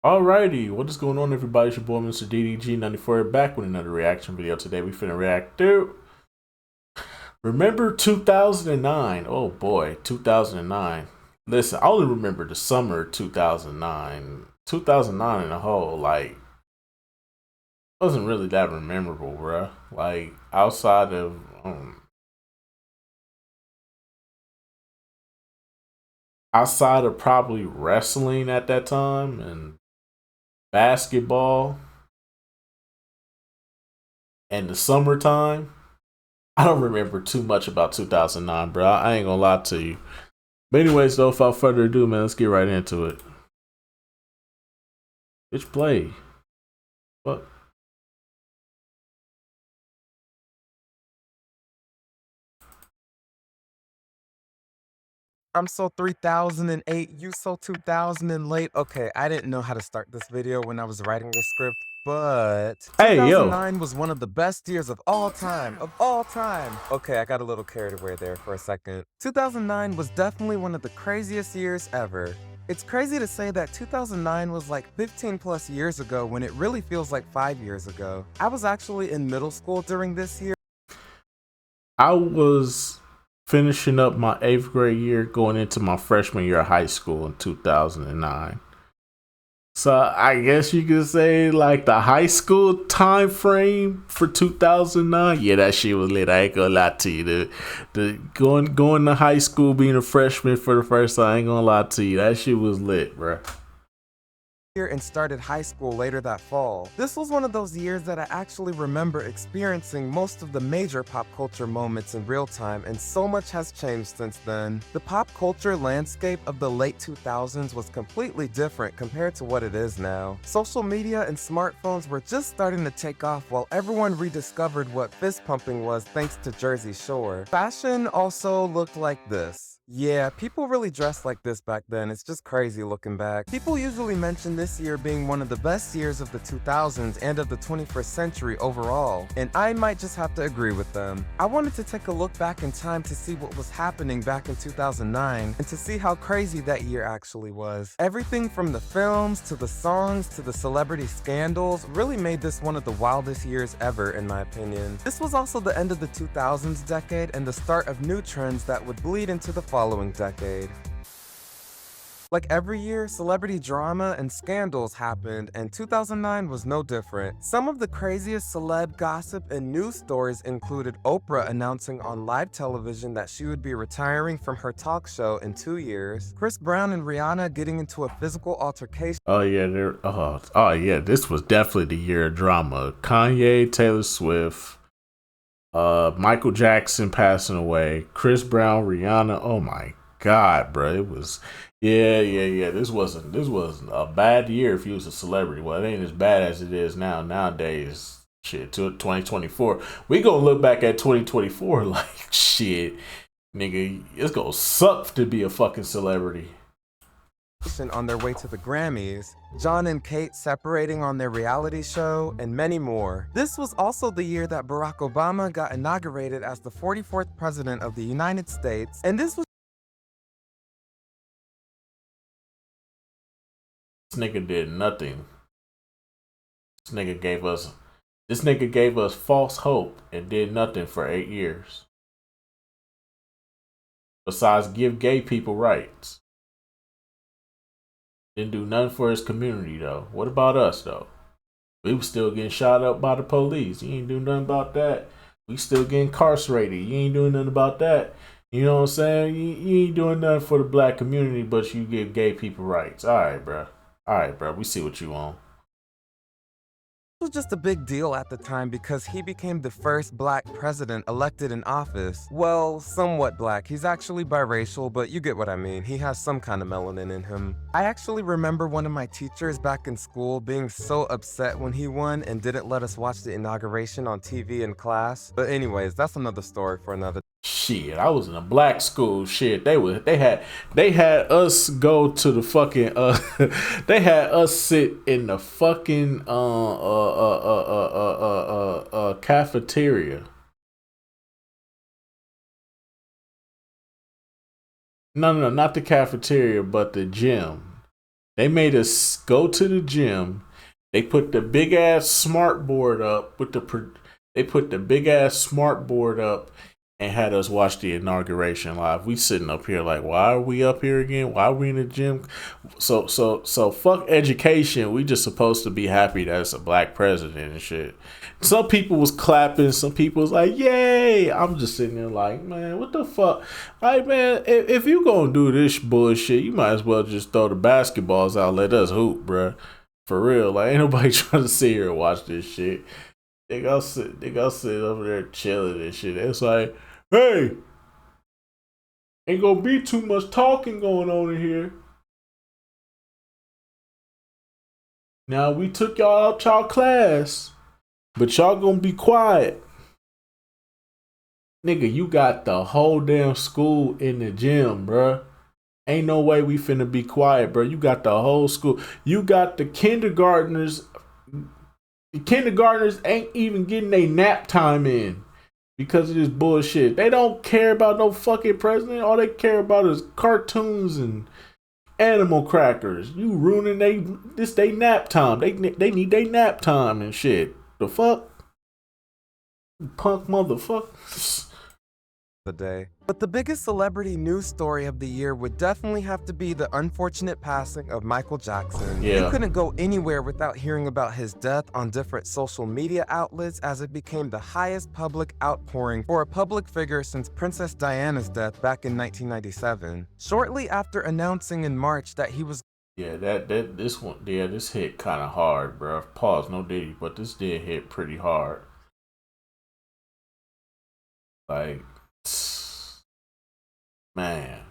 Alrighty, what is going on, everybody? It's your boy, Mr. DDG94, back with another reaction video. Today, we finna react to Remember 2009. Oh boy, 2009. Listen, I only remember the summer of 2009. 2009 in a whole, like, wasn't really that memorable, bruh. Like, outside of probably wrestling at that time and basketball and the summertime. I don't remember too much about 2009, bro. I ain't gonna lie to you. But anyways, though, without further ado, man, let's get right into it. Bitch, play. What? I'm so 3008, you so 2000 and late. Okay, I didn't know how to start this video when I was writing the script, but Hey, yo. 2009 was one of the best years of all time, Okay, I got a little carried away there for a second. 2009 was definitely one of the craziest years ever. It's crazy to say that 2009 was like 15 plus years ago when it really feels like 5 years ago. I was actually in middle school during this year. I was finishing up my 8th grade year, going into my freshman year of high school in 2009. So I guess you could say like the high school time frame for 2009. Yeah, that shit was lit. I ain't gonna lie to you. The going to high school, being a freshman for the first time, I ain't gonna lie to you. That shit was lit, bro. And started high school later that fall. This was one of those years that I actually remember experiencing most of the major pop culture moments in real time, and so much has changed since then. The pop culture landscape of the late 2000s was completely different compared to what it is now. Social media and smartphones were just starting to take off while everyone rediscovered what fist pumping was thanks to Jersey Shore. Fashion also looked like this. Yeah, people really dressed like this back then. It's just crazy looking back. People usually mention this year being one of the best years of the 2000s and of the 21st century overall, and I might just have to agree with them. I wanted to take a look back in time to see what was happening back in 2009 and to see how crazy that year actually was. Everything from the films to the songs to the celebrity scandals really made this one of the wildest years ever, in my opinion. This was also the end of the 2000s decade and the start of new trends that would bleed into the following decade. Like every year, celebrity drama and scandals happened, and 2009 was no different. Some of the craziest celeb gossip and news stories included Oprah announcing on live television that she would be retiring from her talk show in 2 years, Chris Brown and Rihanna getting into a physical altercation. Oh yeah, oh yeah, this was definitely the year of drama. Kanye, Taylor Swift, Michael Jackson passing away, Chris Brown, Rihanna. Oh my god, bro, it was. Yeah. This wasn't a bad year if you was a celebrity. Well, it ain't as bad as it is now. Nowadays, shit, to 2024. We gonna look back at 2024 like shit, nigga. It's gonna suck to be a fucking celebrity. On their way to the Grammys, John and Kate separating on their reality show, and many more. This was also the year that Barack Obama got inaugurated as the 44th President of the United States, and this was This nigga did nothing. This nigga gave us this nigga gave us false hope and did nothing for 8 years. Besides give gay people rights. Didn't do nothing for his community though. What about us though? We was still getting shot up by the police. You ain't do nothing about that. We still getting incarcerated. You ain't doing nothing about that. You know what I'm saying? You ain't doing nothing for the black community, but you give gay people rights. Alright, bro. Alright, bro. We see what you want. was just a big deal at the time because he became the first black president elected in office. Well, somewhat black. He's actually biracial, but you get what I mean. He has some kind of melanin in him. I actually remember one of my teachers back in school being so upset when he won and didn't let us watch the inauguration on TV in class. But anyways, that's another story for another. Shit, I was in a black school. Shit, they had us go to the fucking they had us sit in the fucking cafeteria. No, not the cafeteria, but the gym. They made us go to the gym. They put the big ass smart board up with the. They put the big ass smart board up and had us watch the inauguration live. We sitting up here like, why are we up here again? Why are we in the gym? So fuck education. We just supposed to be happy that it's a black president and shit. Some people was clapping. Some people was like, yay. I'm just sitting there like, man, what the fuck? Like, man, if you gonna do this bullshit, you might as well just throw the basketballs out. Let us hoop, bruh. For real. Like, ain't nobody trying to sit here and watch this shit. They go sit over there chilling and shit. It's like, hey, ain't gonna be too much talking going on in here. Now we took y'all out y'all class, but y'all gonna be quiet. Nigga, you got the whole damn school in the gym, bruh. Ain't no way we finna be quiet, bro. You got the whole school. You got the kindergartners. The kindergartners ain't even getting their nap time in because of this bullshit. They don't care about no fucking president. All they care about is cartoons and animal crackers. You ruining they nap time. They need their nap time and shit. The fuck? Punk motherfucker. The day. But the biggest celebrity news story of the year would definitely have to be the unfortunate passing of Michael Jackson. Yeah. You couldn't go anywhere without hearing about his death on different social media outlets, as it became the highest public outpouring for a public figure since Princess Diana's death back in 1997. Shortly after announcing in March that he was this hit kind of hard, bro. Pause, no diddy, but this did hit pretty hard. Like, man.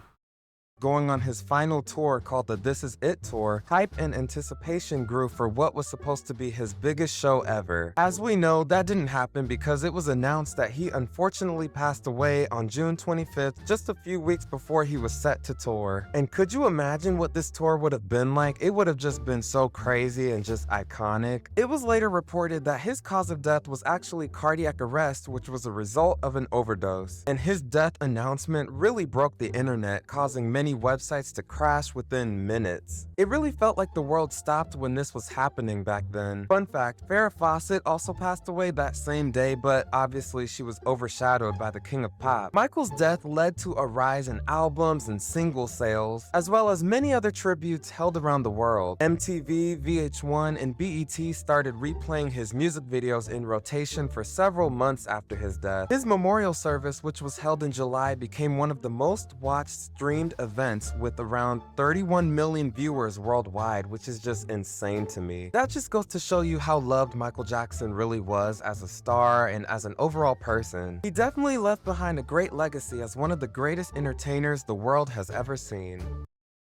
going on his final tour called the This Is It Tour, hype and anticipation grew for what was supposed to be his biggest show ever. As we know, that didn't happen because it was announced that he unfortunately passed away on June 25th, just a few weeks before he was set to tour. And could you imagine what this tour would have been like? It would have just been so crazy and just iconic. It was later reported that his cause of death was actually cardiac arrest, which was a result of an overdose. And his death announcement really broke the internet, causing many websites to crash within minutes. It really felt like the world stopped when this was happening back then. Fun fact, Farrah Fawcett also passed away that same day, but obviously she was overshadowed by the king of pop. Michael's death led to a rise in albums and single sales, as well as many other tributes held around the world. MTV, VH1, and BET started replaying his music videos in rotation for several months after his death. His memorial service, which was held in July, became one of the most watched streamed events with around 31 million viewers worldwide, which is just insane to me. That just goes to show you how loved Michael Jackson really was as a star and as an overall person. He definitely left behind a great legacy as one of the greatest entertainers the world has ever seen.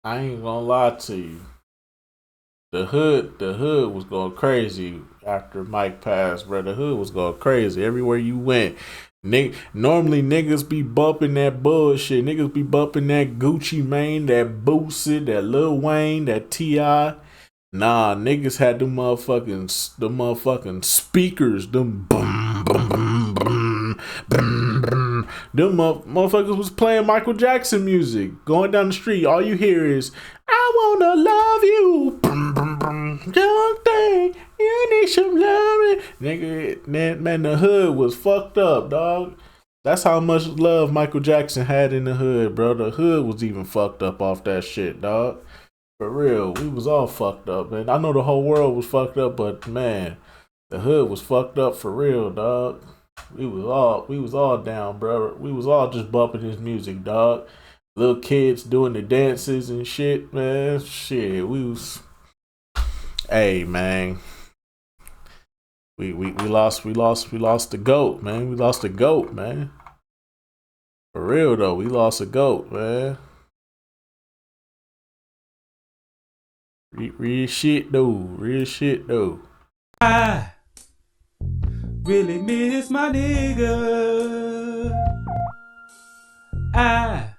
I ain't gonna lie to you. The hood was going crazy after Mike passed, bro. The hood was going crazy everywhere you went. Normally niggas be bumping that bullshit. Niggas be bumping that Gucci Mane, that Boosie, that Lil Wayne, that T.I. Nah, niggas had them motherfucking speakers, them boom, boom, boom, boom, boom, boom. Them motherfuckers was playing Michael Jackson music. Going down the street, all you hear is, I wanna love you, boom, boom, boom. Young thing, you need some loving. Nigga, man, the hood was fucked up, dog. That's how much love Michael Jackson had in the hood, bro. The hood was even fucked up off that shit, dog. For real, we was all fucked up, man. I know the whole world was fucked up, but man, the hood was fucked up for real, dog. We was all down, bro. We was all just bumping his music, dog. Little kids doing the dances and shit, man. Shit, we was. Hey, man. We lost the GOAT, man. We lost the GOAT, man. For real though, we lost a GOAT, man. Real shit though. I really miss my nigga. I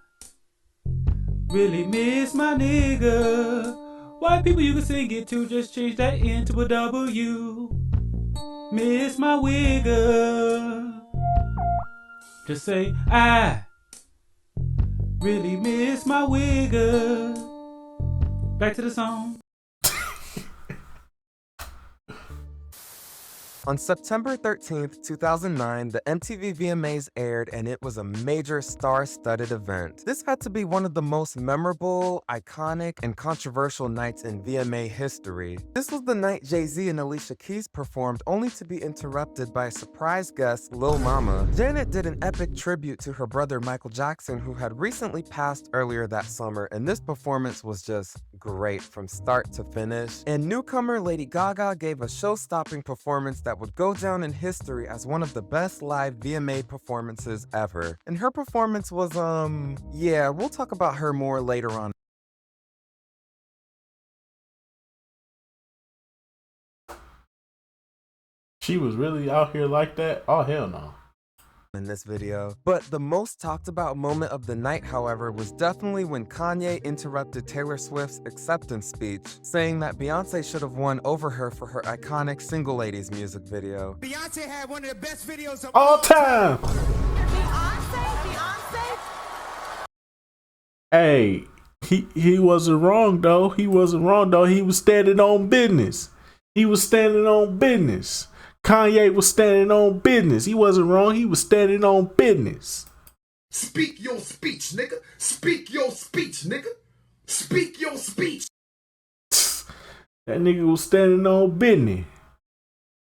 really miss my nigga. White people you can sing it to, just change that N to a W. Miss my wigger. Just say I really miss my wigger. Back to the song. On September 13th, 2009, the MTV VMAs aired and it was a major star-studded event. This had to be one of the most memorable, iconic, and controversial nights in VMA history. This was the night Jay-Z and Alicia Keys performed, only to be interrupted by a surprise guest, Lil Mama. Janet did an epic tribute to her brother Michael Jackson, who had recently passed earlier that summer, and this performance was just great from start to finish. And newcomer Lady Gaga gave a show-stopping performance that would go down in history as one of the best live VMA performances ever. And her performance was, yeah, we'll talk about her more later on. She was really out here like that? Oh, hell no. In this video. But the most talked about moment of the night, however, was definitely when Kanye interrupted Taylor Swift's acceptance speech, saying that Beyonce should have won over her for her iconic Single Ladies music video. Beyonce had one of the best videos of All time! Beyonce? Hey, he wasn't wrong though. He wasn't wrong though. He was standing on business. He was standing on business. Kanye was standing on business. He wasn't wrong. He was standing on business. Speak your speech, nigga. Speak your speech, nigga. Speak your speech. That nigga was standing on business.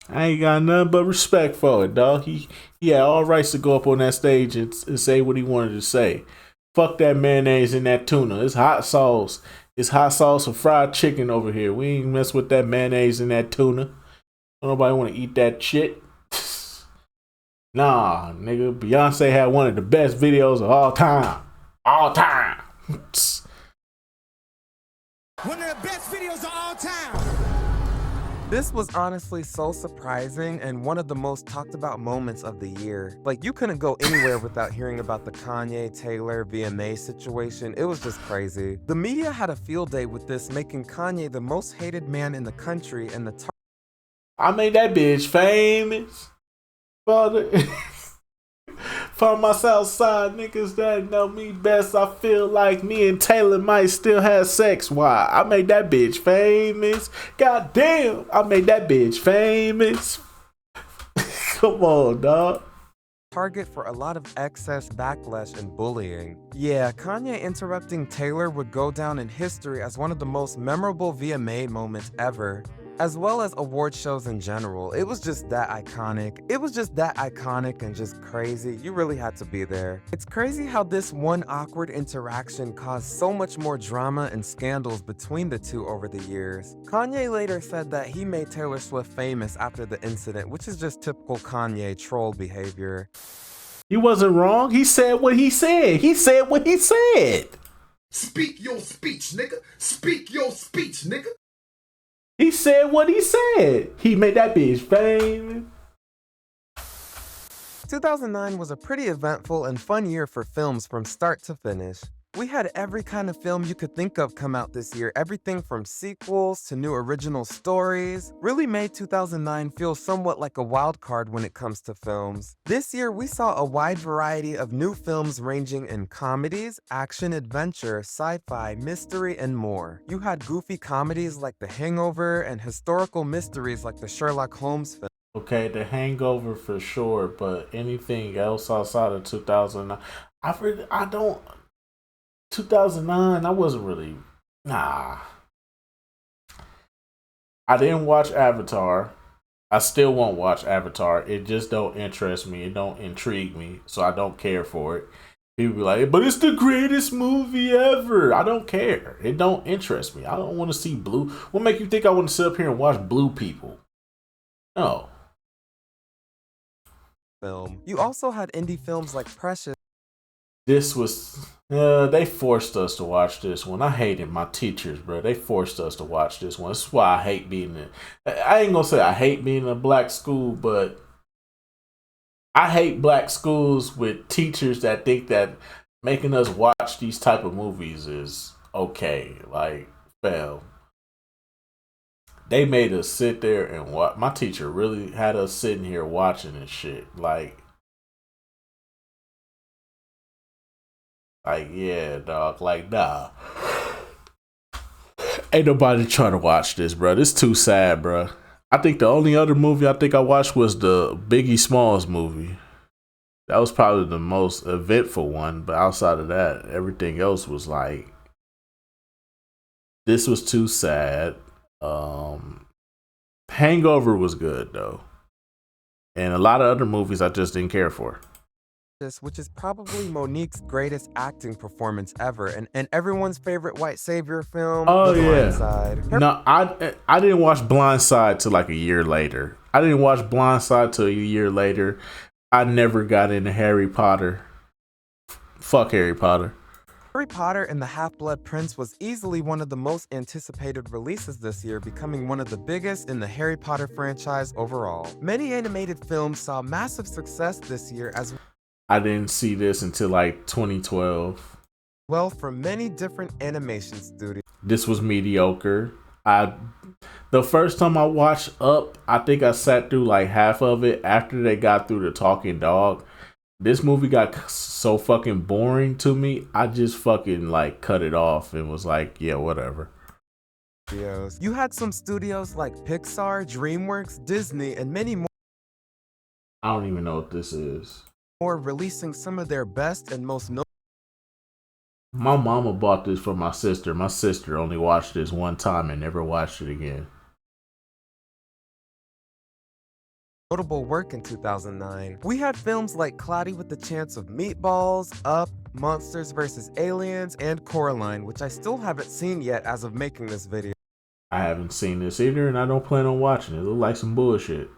I ain't got nothing but respect for it, dog. He had all rights to go up on that stage and say what he wanted to say. Fuck that mayonnaise and that tuna. It's hot sauce. It's hot sauce and fried chicken over here. We ain't mess with that mayonnaise and that tuna. Nobody want to eat that shit. Nah, nigga. Beyonce had one of the best videos of all time. All time. One of the best videos of all time. This was honestly so surprising and one of the most talked about moments of the year. Like, you couldn't go anywhere without hearing about the Kanye Taylor VMA situation. It was just crazy. The media had a field day with this, making Kanye the most hated man in the country and the I made that bitch famous. For my South Side niggas that know me best, I feel like me and Taylor might still have sex. Why? I made that bitch famous. God damn, I made that bitch famous. Come on, dog. Target for a lot of excess backlash and bullying. Yeah, Kanye interrupting Taylor would go down in history as one of the most memorable VMA moments ever, as well as award shows in general. It was just that iconic. It was just that iconic and just crazy. You really had to be there. It's crazy how this one awkward interaction caused so much more drama and scandals between the two over the years. Kanye later said that he made Taylor Swift famous after the incident, which is just typical Kanye troll behavior. He wasn't wrong. He said what he said. He said what he said. Speak your speech, nigga. Speak your speech, nigga. He said what he said. He made that bitch famous. 2009 was a pretty eventful and fun year for films from start to finish. We had every kind of film you could think of come out this year, everything from sequels to new original stories. Really made 2009 feel somewhat like a wild card when it comes to films. This year, we saw a wide variety of new films ranging in comedies, action, adventure, sci-fi, mystery, and more. You had goofy comedies like The Hangover and historical mysteries like the Sherlock Holmes film. Okay, The Hangover for sure, but anything else outside of 2009, I don't. 2009, I wasn't really, I didn't watch Avatar. I still won't watch Avatar. It just don't interest me. It don't intrigue me, so I don't care for it. People be like, but it's the greatest movie ever. I don't care. It don't interest me. I don't want to see blue. What make you think I want to sit up here and watch blue people? No. You also had indie films like Precious. This was, they forced us to watch this one. I hated my teachers, bro. They forced us to watch this one. That's why I hate being in, I ain't gonna say I hate being in a black school, but I hate black schools with teachers that think that making us watch these type of movies is okay. Like, fam, they made us sit there and watch. My teacher really had us sitting here watching this shit. Like, yeah, dog. Like, nah. Ain't nobody trying to watch this, bro. This too sad, bro. I think the only other movie I think I watched was the Biggie Smalls movie. That was probably the most eventful one, but outside of that, everything else was like, this was too sad. Hangover was good though, and a lot of other movies I just didn't care for. Which is probably Monique's greatest acting performance ever, and everyone's favorite white savior film, Oh The yeah. Blind Side. No, I didn't watch Blindside till like a year later. I didn't watch Blindside till a year later. I never got into Harry Potter. Fuck Harry Potter. Harry Potter and the Half-Blood Prince was easily one of the most anticipated releases this year, becoming one of the biggest in the Harry Potter franchise overall. Many animated films saw massive success this year as I didn't see this until like 2012. well from many different animation studios. This was mediocre. The first time I watched Up, I think I sat through like half of it after they got through the talking dog. This movie got so fucking boring to me. I just fucking like cut it off and was like, yeah, whatever. You had some studios like Pixar, DreamWorks, Disney, and many more I don't even know what this is. releasing some of their best and most My mama bought this for my sister. My sister only watched this one time and never watched it again. notable work in 2009. We had films like Cloudy with the Chance of Meatballs, Up, Monsters vs. Aliens, and Coraline, which I still haven't seen yet as of making this video. I haven't seen this either and I don't plan on watching it. It looks like some bullshit.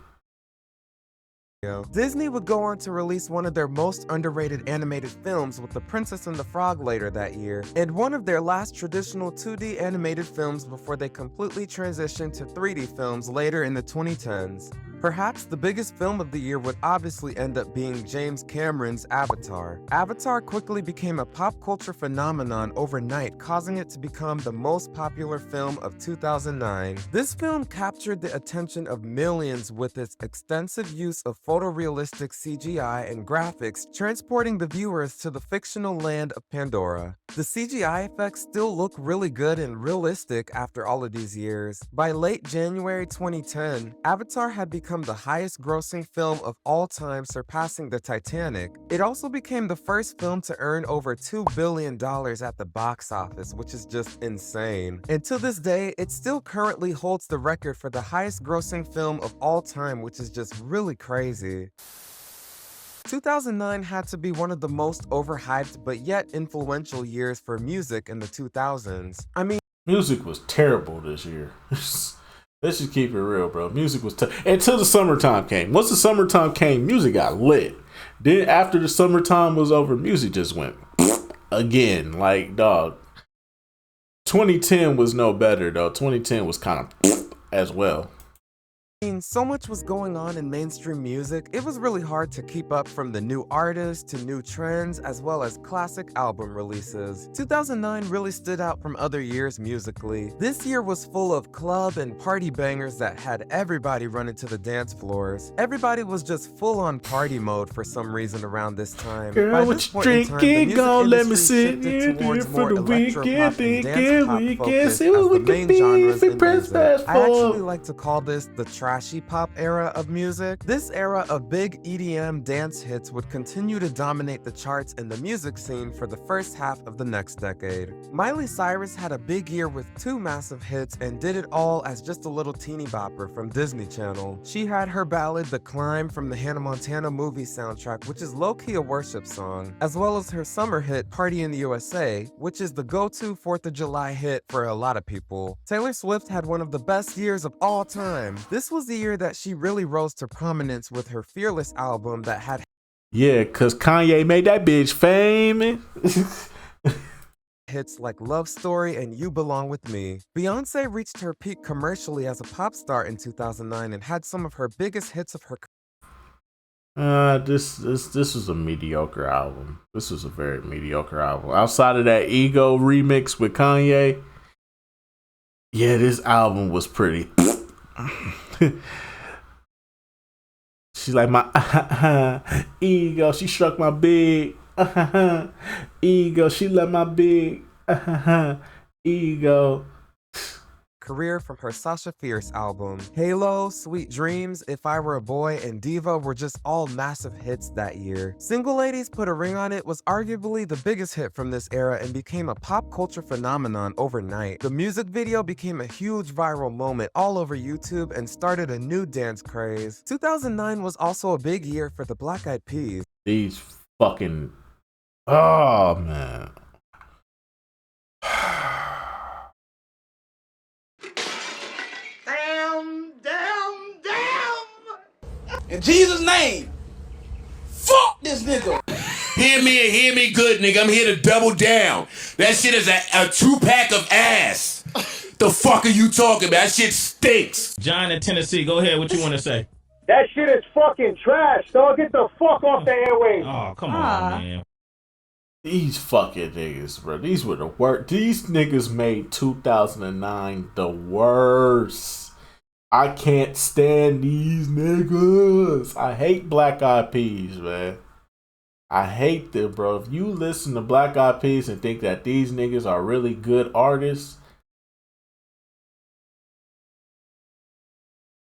Disney would go on to release one of their most underrated animated films with The Princess and the Frog later that year, and one of their last traditional 2D animated films before they completely transitioned to 3D films later in the 2010s. Perhaps the biggest film of the year would obviously end up being James Cameron's Avatar. Avatar quickly became a pop culture phenomenon overnight, causing it to become the most popular film of 2009. This film captured the attention of millions with its extensive use of photorealistic CGI and graphics, transporting the viewers to the fictional land of Pandora. The CGI effects still look really good and realistic after all of these years. By late January 2010, Avatar had become the highest grossing film of all time, surpassing the Titanic. It also became the first film to earn over $2 billion at the box office, which is just insane. And to this day, it still currently holds the record for the highest grossing film of all time, which is just really crazy. 2009 had to be one of the most overhyped but yet influential years for music in the 2000s. I mean, Music was terrible this year. Let's just keep it real, bro. Music was until the summertime came. Once the summertime came, music got lit. Then after the summertime was over, music just went again. Like, dog. 2010 was no better, though. 2010 was kind of as well. so much was going on in mainstream music, it was really hard to keep up from the new artists to new trends as well as classic album releases. 2009 really stood out from other years musically. This year was full of club and party bangers that had everybody running to the dance floors. Everybody was just full on party mode for some reason around this time. Girl, By what this you point in time, the drinking? music Gon' let me industry sit shifted here towards for more the electro weekend, pop and thinking dance we pop can focus see as what the we can main be genres if we in press music. fast I actually forward. like to call this the trashy pop era of music. This era of big EDM dance hits would continue to dominate the charts and the music scene for the first half of the next decade. Miley Cyrus had a big year with 2 massive hits and did it all as just a little teeny bopper from Disney Channel. She had her ballad The Climb from the Hannah Montana movie soundtrack, which is low-key a worship song, as well as her summer hit Party in the USA, which is the go-to 4th of July hit for a lot of people. Taylor Swift had one of the best years of all time. This was the year that she really rose to prominence with her Fearless album that had Yeah, cause Kanye made that bitch famous. hits like Love Story and You Belong With Me. Beyoncé reached her peak commercially as a pop star in 2009 and had some of her biggest hits of her This was a mediocre album. This was a very mediocre album. Outside of that Ego remix with Kanye, yeah, this album was pretty. She's like my ego. She struck my big ego. She let my big ego. career from her Sasha Fierce album. Halo, Sweet Dreams, If I Were a Boy, and Diva were just all massive hits that year. Single Ladies Put a Ring on It was arguably the biggest hit from this era and became a pop culture phenomenon overnight. The music video became a huge viral moment all over YouTube and started a new dance craze. 2009 was also a big year for the Black Eyed Peas. These fucking... Oh, man. In Jesus' name, fuck this nigga. Hear me and hear me good, nigga. I'm here to double down. That shit is a 2-pack of ass. The fuck are you talking about? That shit stinks. John in Tennessee, go ahead. What you want to say? That shit is fucking trash, dog. Get the fuck off the airwaves. Oh, come on, man. These fucking niggas, bro. These were the worst. These niggas made 2009 the worst. I can't stand these niggas. I hate Black Eyed Peas, man. I hate them, bro. If you listen to Black Eyed Peas and think that these niggas are really good artists,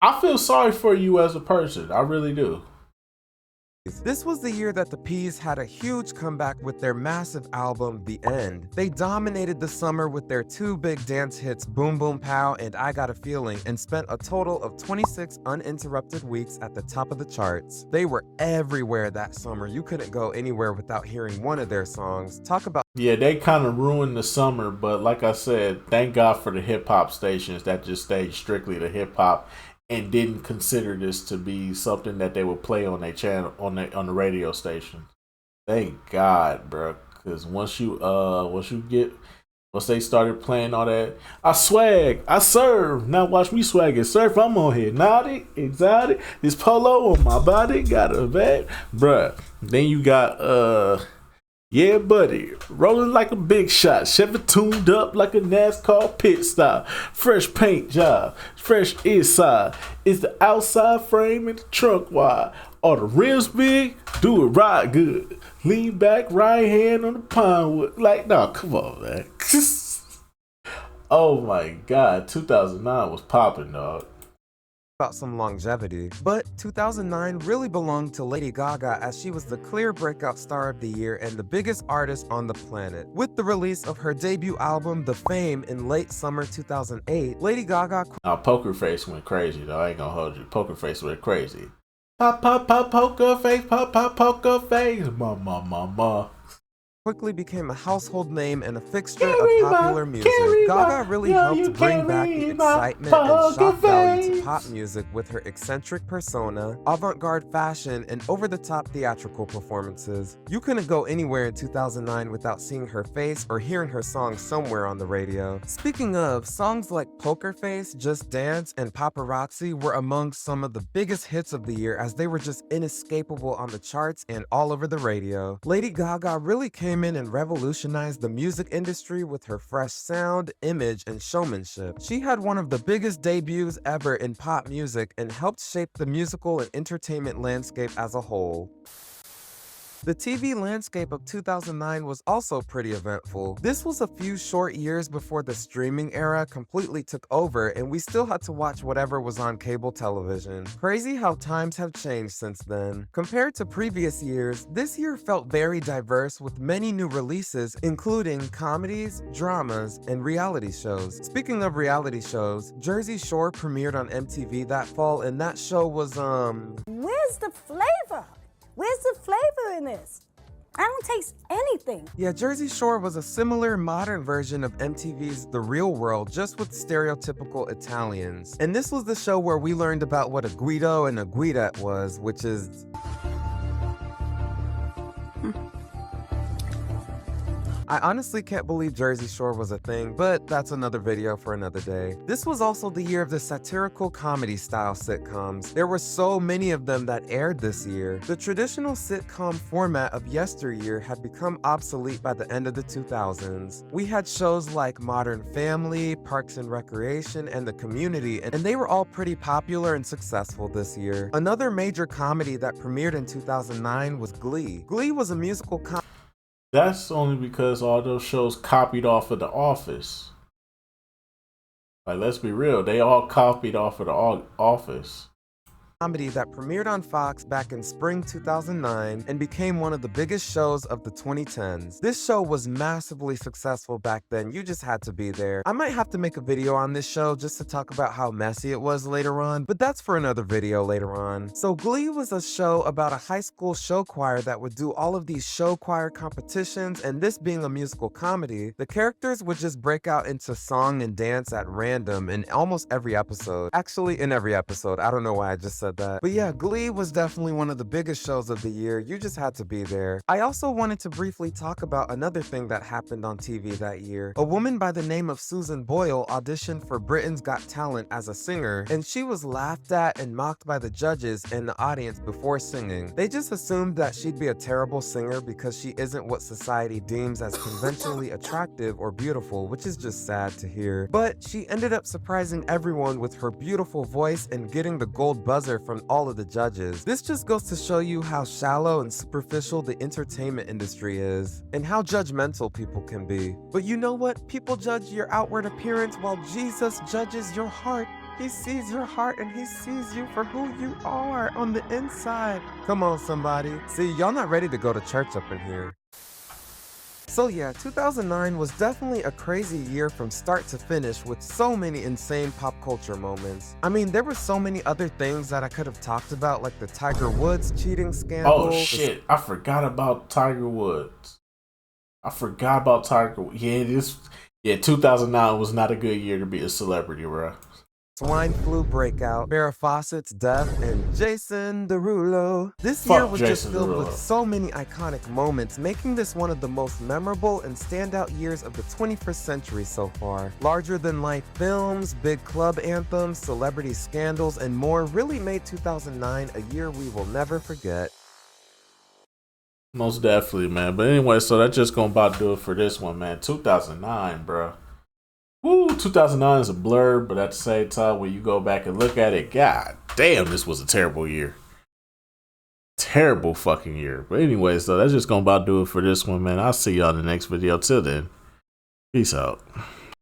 I feel sorry for you as a person. I really do. This was the year that the Peas had a huge comeback with their massive album, The End. They dominated the summer with their two big dance hits, Boom Boom Pow and I Got a Feeling, and spent a total of 26 uninterrupted weeks at the top of the charts. They were everywhere that summer. You couldn't go anywhere without hearing one of their songs. Talk about... Yeah, they kind of ruined the summer, but like I said, thank God for the hip-hop stations that just stayed strictly to hip-hop and didn't consider this to be something that they would play on their channel, on the radio station. Thank God, bro. Because once they started playing all that, I swag, I serve. Now watch me swag and surf. I'm on here, naughty, exotic. This polo on my body got a bag, bruh. Then you got yeah, buddy, rolling like a big shot, Chevy tuned up like a NASCAR pit stop, fresh paint job, fresh inside, is the outside frame and the trunk wide, are the rims big, do it right good, lean back, right hand on the pine wood, like, nah, come on, man. Oh my God, 2009 was popping, dog. About some longevity, but 2009 really belonged to Lady Gaga as she was the clear breakout star of the year and the biggest artist on the planet. With the release of her debut album, The Fame, in late summer 2008, Lady Gaga... Now, Poker Face went crazy, though. I ain't gonna hold you. Poker Face went crazy. Pop, pop, pop, poker face, pop, pop, poker face. Ma. quickly became a household name and a fixture of popular music. Gaga really helped bring back the excitement and shock value to pop music with her eccentric persona, avant-garde fashion, and over-the-top theatrical performances. You couldn't go anywhere in 2009 without seeing her face or hearing her song somewhere on the radio. Speaking of, songs like Poker Face, Just Dance, and Paparazzi were among some of the biggest hits of the year as they were just inescapable on the charts and all over the radio. Lady Gaga really came in and revolutionized the music industry with her fresh sound, image, and showmanship. She had one of the biggest debuts ever in pop music and helped shape the musical and entertainment landscape as a whole. The TV landscape of 2009 was also pretty eventful. This was a few short years before the streaming era completely took over and we still had to watch whatever was on cable television. Crazy how times have changed since then. Compared to previous years, this year felt very diverse with many new releases including comedies, dramas, and reality shows. Speaking of reality shows, Jersey Shore premiered on MTV that fall and that show was Where's the flavor? Where's the flavor in this? I don't taste anything. Yeah, Jersey Shore was a similar modern version of MTV's The Real World, just with stereotypical Italians. And this was the show where we learned about what a Guido and a Guidette was, which is... I honestly can't believe Jersey Shore was a thing, but that's another video for another day. This was also the year of the satirical comedy-style sitcoms. There were so many of them that aired this year. The traditional sitcom format of yesteryear had become obsolete by the end of the 2000s. We had shows like Modern Family, Parks and Recreation, and The Community, and they were all pretty popular and successful this year. Another major comedy that premiered in 2009 was Glee. Glee was a musical comedy. That's only because all those shows copied off of The Office. Like, let's be real, they all copied off of The Office. Comedy that premiered on Fox back in spring 2009 and became one of the biggest shows of the 2010s. This show was massively successful back then, you just had to be there. I might have to make a video on this show just to talk about how messy it was later on, but that's for another video later on. So Glee was a show about a high school show choir that would do all of these show choir competitions, and this being a musical comedy, the characters would just break out into song and dance at random in almost every episode. Actually, in every episode. I don't know why I just said that. But yeah, Glee was definitely one of the biggest shows of the year. You just had to be there. I also wanted to briefly talk about another thing that happened on TV that year. A woman by the name of Susan Boyle auditioned for Britain's Got Talent as a singer, and she was laughed at and mocked by the judges and the audience before singing. They just assumed that she'd be a terrible singer because she isn't what society deems as conventionally attractive or beautiful, which is just sad to hear. But she ended up surprising everyone with her beautiful voice and getting the gold buzzer from all of the judges. This just goes to show you how shallow and superficial the entertainment industry is, and how judgmental people can be. But you know what? People judge your outward appearance while Jesus judges your heart. He sees your heart and he sees you for who you are on the inside. Come on, somebody. See, y'all not ready to go to church up in here. So yeah, 2009 was definitely a crazy year from start to finish with so many insane pop culture moments. I mean, there were so many other things that I could have talked about, like the Tiger Woods cheating scandal. Oh shit, I forgot about Tiger Woods. Yeah, 2009 was not a good year to be a celebrity, bro. Swine flu breakout, Farrah Fawcett's death, and Jason Derulo. This year was just filled with so many iconic moments, making this one of the most memorable and standout years of the 21st century so far. Larger-than-life films, big club anthems, celebrity scandals, and more really made 2009 a year we will never forget. Most definitely, man. But anyway, so that's just gonna about do it for this one, man. 2009, bro. Woo, 2009 is a blur, but at the same time, when you go back and look at it, god damn, this was a terrible year. Terrible fucking year. But anyway, so that's just gonna about do it for this one, man. I'll see y'all in the next video. Till then, peace out.